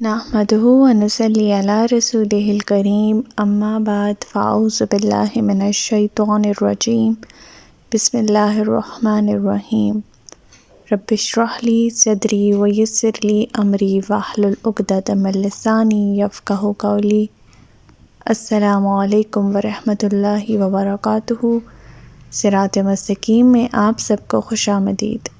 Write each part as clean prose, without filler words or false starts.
نحمده ونصلي على رسوله الكريم اما بعد فاعوذ بالله من الشیطان الرجیم بسم الله الرحمن الرحیم رب اشرح لي صدری ویسر لي امری واحلل عقدۃ من لسانی یفقهوا قولی۔ السلام علیکم ورحمۃ اللہ وبرکاتہ۔ صراط مستقیم میں آپ سب کو خوش آمدید۔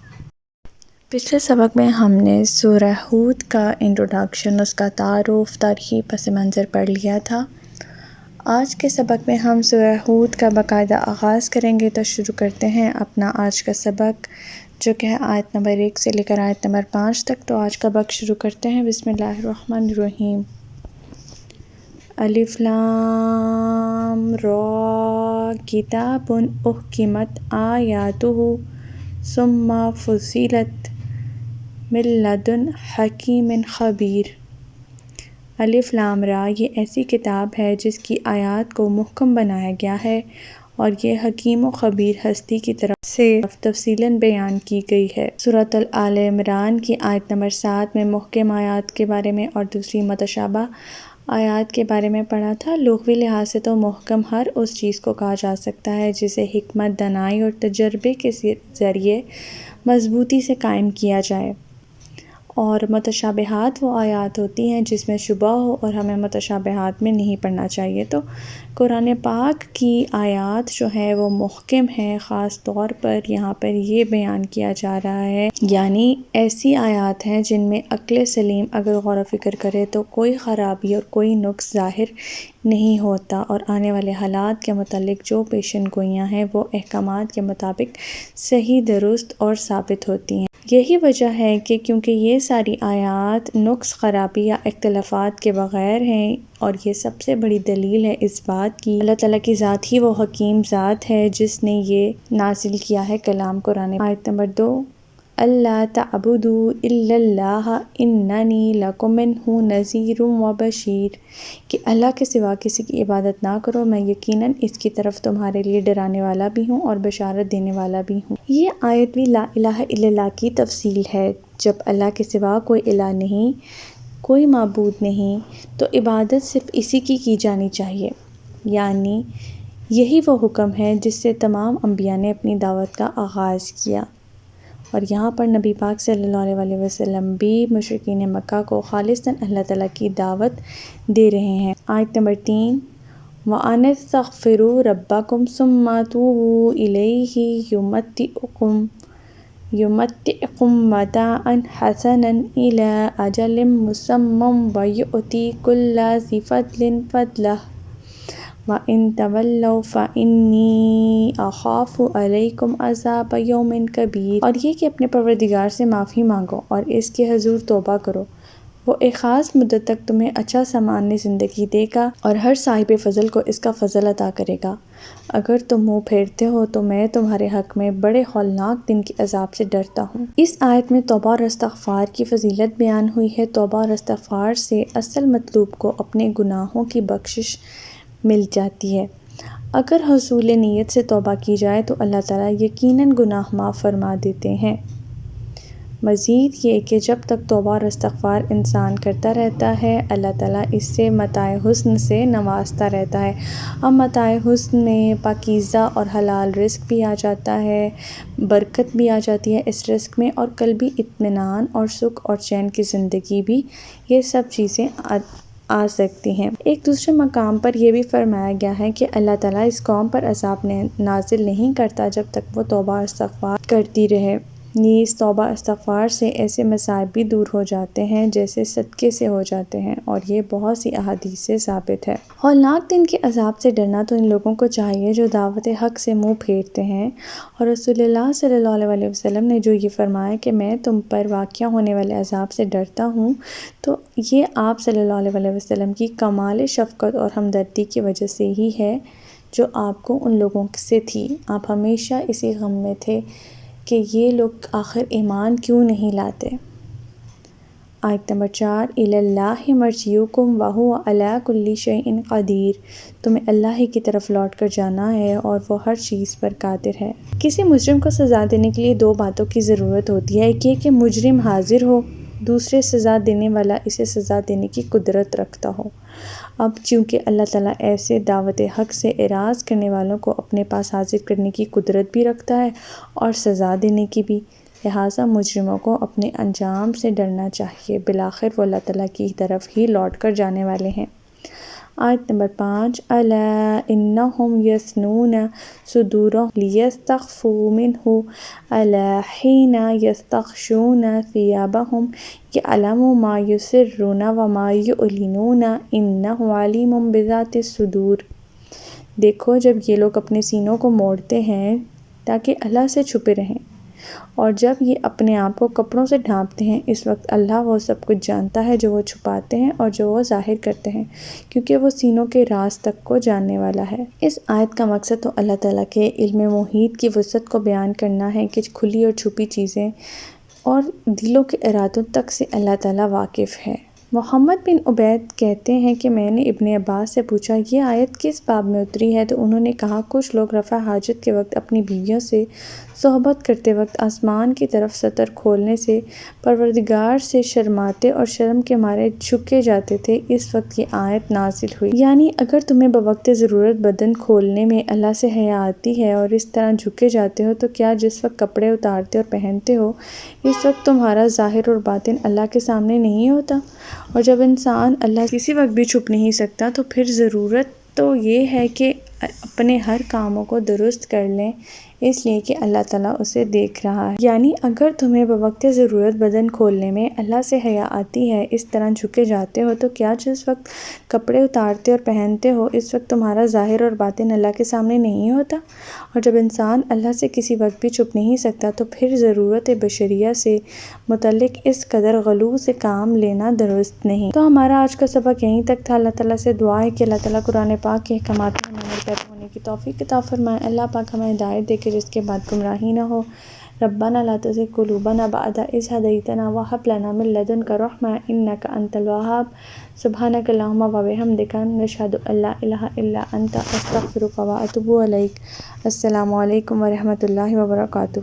پچھلے سبق میں ہم نے سورہ ہود کا انٹروڈکشن، اس کا تعارف، تاریخی پس منظر پڑھ لیا تھا۔ آج کے سبق میں ہم سورہ ہود کا باقاعدہ آغاز کریں گے، تو شروع کرتے ہیں اپنا آج کا سبق، جو کہ ہے آیت نمبر 1 سے لے کر آیت نمبر 5 تک۔ تو آج کا سبق شروع کرتے ہیں۔ بسم اللہ الرحمن الرحیم۔ الف لام را کتاب احکمت آیاتہ ثم فصلت من لدن حکیم خبیر۔ الف لام را، یہ ایسی کتاب ہے جس کی آیات کو محکم بنایا گیا ہے اور یہ حکیم و خبیر ہستی کی طرف سے تفصیلاً بیان کی گئی ہے۔ سورۃ آل عمران کی آیت نمبر 7 میں محکم آیات کے بارے میں اور دوسری متشابہ آیات کے بارے میں پڑھا تھا۔ لغوی لحاظ سے تو محکم ہر اس چیز کو کہا جا سکتا ہے جسے حکمت، دانائی اور تجربے کے ذریعے مضبوطی سے قائم کیا جائے، اور متشابہات وہ آیات ہوتی ہیں جس میں شبہ ہو اور ہمیں متشابہات میں نہیں پڑھنا چاہیے۔ تو قرآن پاک کی آیات جو ہے وہ محکم ہیں، خاص طور پر یہاں پر یہ بیان کیا جا رہا ہے، یعنی ایسی آیات ہیں جن میں عقل سلیم اگر غور و فکر کرے تو کوئی خرابی اور کوئی نقص ظاہر نہیں ہوتا، اور آنے والے حالات کے متعلق جو پیشن گوئیاں ہیں وہ احکامات کے مطابق صحیح، درست اور ثابت ہوتی ہیں۔ یہی وجہ ہے کہ کیونکہ یہ ساری آیات نقص، خرابی یا اختلافات کے بغیر ہیں، اور یہ سب سے بڑی دلیل ہے اس بات کی اللہ تعالیٰ کی ذات ہی وہ حکیم ذات ہے جس نے یہ نازل کیا ہے کلام قرآن۔ آیت نمبر 2، اللہ تعبدوا الا اللہ اننی لکم منہ نذیر و بشیر، کہ اللہ کے سوا کسی کی عبادت نہ کرو، میں یقیناً اس کی طرف تمہارے لیے ڈرانے والا بھی ہوں اور بشارت دینے والا بھی ہوں۔ یہ آیت بھی لا الہ الا اللہ کی تفصیل ہے۔ جب اللہ کے سوا کوئی الہ نہیں، کوئی معبود نہیں، تو عبادت صرف اسی کی جانی چاہیے، یعنی یہی وہ حکم ہے جس سے تمام انبیاء نے اپنی دعوت کا آغاز کیا، اور یہاں پر نبی پاک صلی اللہ علیہ وسلم بھی مشرکین مکہ کو خالصاً اللہ تعالیٰ کی دعوت دے رہے ہیں۔ آیت نمبر 3، وَأَنِ اسْتَغْفِرُوا رَبَّكُمْ ثُمَّ تُوبُوا إِلَيْهِ يُمَتِّعْكُمْ مَتَاعًا حَسَنًا إِلَىٰ أَجَلٍ مُّسَمًّى وَيُؤْتِ كُلَّ ذِي فَضْلٍ فَضْلَهُ وَإِن تَوَلَّوْا فَإِنِّي أَخَافُ عَلَيْكُمْ عَذَابَ يَوْمٍ كَبِيرٍ۔ اور یہ کہ اپنے پروردگار سے معافی مانگو اور اس کے حضور توبہ کرو، وہ ایک خاص مدت تک تمہیں اچھا سامان زندگی دے گا اور ہر صاحب فضل کو اس کا فضل عطا کرے گا۔ اگر تم منہ پھیرتے ہو تو میں تمہارے حق میں بڑے ہولناک دن کے عذاب سے ڈرتا ہوں۔ اس آیت میں توبہ اور استغفار کی فضیلت بیان ہوئی ہے۔ توبہ اور استغفار سے اصل مطلوب کو اپنے گناہوں کی بخشش مل جاتی ہے۔ اگر حصول نیت سے توبہ کی جائے تو اللہ تعالیٰ یقیناً گناہ معاف فرما دیتے ہیں۔ مزید یہ کہ جب تک توبہ اور استغفار انسان کرتا رہتا ہے، اللہ تعالیٰ اس سے متاع حسن سے نوازتا رہتا ہے۔ اب متاع حسن میں پاکیزہ اور حلال رزق بھی آ جاتا ہے، برکت بھی آ جاتی ہے اس رزق میں، اور قلبی اطمینان اور سکھ اور چین کی زندگی بھی، یہ سب چیزیں آ سکتی ہیں۔ ایک دوسرے مقام پر یہ بھی فرمایا گیا ہے کہ اللہ تعالیٰ اس قوم پر عذاب نازل نہیں کرتا جب تک وہ توبہ اور استغفار کرتی رہے۔ نیز توبہ استغفار سے ایسے مصائب بھی دور ہو جاتے ہیں جیسے صدقے سے ہو جاتے ہیں، اور یہ بہت سی احادیث سے ثابت ہے۔ ہولناک دن کے عذاب سے ڈرنا تو ان لوگوں کو چاہیے جو دعوت حق سے منہ پھیرتے ہیں، اور رسول اللہ صلی اللہ علیہ وسلم نے جو یہ فرمایا کہ میں تم پر واقع ہونے والے عذاب سے ڈرتا ہوں، تو یہ آپ صلی اللہ علیہ وسلم کی کمال شفقت اور ہمدردی کی وجہ سے ہی ہے جو آپ کو ان لوگوں سے تھی۔ آپ ہمیشہ اسی غم میں تھے کہ یہ لوگ آخر ایمان کیوں نہیں لاتے۔ آیت نمبر 4، إِلَى اللَّهِ مَرْجِعُكُمْ وَهُوَ عَلَىٰ كُلِّ شَيْءٍ قَدِيرٌ، تمہیں اللہ ہی کی طرف لوٹ کر جانا ہے اور وہ ہر چیز پر قادر ہے۔ کسی مجرم کو سزا دینے کے لیے دو باتوں کی ضرورت ہوتی ہے، ایک یہ کہ مجرم حاضر ہو دوسرے سزا دینے والا اسے سزا دینے کی قدرت رکھتا ہو۔ اب چونکہ اللہ تعالیٰ ایسے دعوت حق سے اعراض کرنے والوں کو اپنے پاس حاضر کرنے کی قدرت بھی رکھتا ہے اور سزا دینے کی بھی، لہٰذا مجرموں کو اپنے انجام سے ڈرنا چاہیے، بالآخر وہ اللہ تعالیٰ کی طرف ہی لوٹ کر جانے والے ہیں۔ آیت نمبر 5 الا انہم یثنون صدورہم لیستخفوا منہ الا حین یستغشون ثیابہم یعلم ما یسرون وما یعلنون انہ علیم بذات الصدور۔ دیکھو جب یہ لوگ اپنے سینوں کو موڑتے ہیں تاکہ اللہ سے چھپے رہیں، اور جب یہ اپنے آپ کو کپڑوں سے ڈھانپتے ہیں، اس وقت اللہ وہ سب کچھ جانتا ہے جو وہ چھپاتے ہیں اور جو وہ ظاہر کرتے ہیں، کیونکہ وہ سینوں کے راز تک کو جاننے والا ہے۔ اس آیت کا مقصد تو اللہ تعالیٰ کے علم محیط کی وسعت کو بیان کرنا ہے کہ کھلی اور چھپی چیزیں اور دلوں کے ارادوں تک سے اللہ تعالیٰ واقف ہے۔ محمد بن عبید کہتے ہیں کہ میں نے ابن عباس سے پوچھا یہ آیت کس باب میں اتری ہے، تو انہوں نے کہا کچھ لوگ رفع حاجت کے وقت اپنی بیویوں سے صحبت کرتے وقت آسمان کی طرف ستر کھولنے سے پروردگار سے شرماتے اور شرم کے مارے جھکے جاتے تھے، اس وقت یہ آیت نازل ہوئی۔ یعنی اگر تمہیں بوقت ضرورت بدن کھولنے میں اللہ سے حیا آتی ہے اور اس طرح جھکے جاتے ہو، تو کیا جس وقت کپڑے اتارتے اور پہنتے ہو اس وقت تمہارا ظاہر اور باطن اللہ کے سامنے نہیں ہوتا؟ اور جب انسان اللہ کسی وقت بھی چھپ نہیں سکتا تو پھر ضرورت تو یہ ہے کہ اپنے ہر کاموں کو درست کر لیں، اس لیے کہ اللہ تعالیٰ اسے دیکھ رہا ہے۔ یعنی اگر تمہیں بوقت ضرورت بدن کھولنے میں اللہ سے حیا آتی ہے، اس طرح جھکے جاتے ہو، تو کیا جس وقت کپڑے اتارتے اور پہنتے ہو اس وقت تمہارا ظاہر اور باطن اللہ کے سامنے نہیں ہوتا؟ اور جب انسان اللہ سے کسی وقت بھی چھپ نہیں سکتا تو پھر ضرورت بشریہ سے متعلق اس قدر غلو سے کام لینا درست نہیں۔ تو ہمارا آج کا سبق یہیں تک تھا۔ اللہ تعالیٰ سے دعا ہے کہ اللہ تعالیٰ قرآن پاک کے احکامات پر عمل پیرا ہونے کی توفیق عطا فرمائے۔ اللہ پاک ہمیں ہدایت دے کہ جس کے بعد گمراہی نہ ہو۔ ربنا لا تزغ قلوبنا بعد إذ هديتنا وهب لنا من لدنك رحمة إنك أنت الوهاب سبحانك اللهم وبحمدك نشهد أن لا إله إلا أنت أستغفرك وأتوب إليك۔ السلام علیکم ورحمۃ اللہ وبرکاتہ۔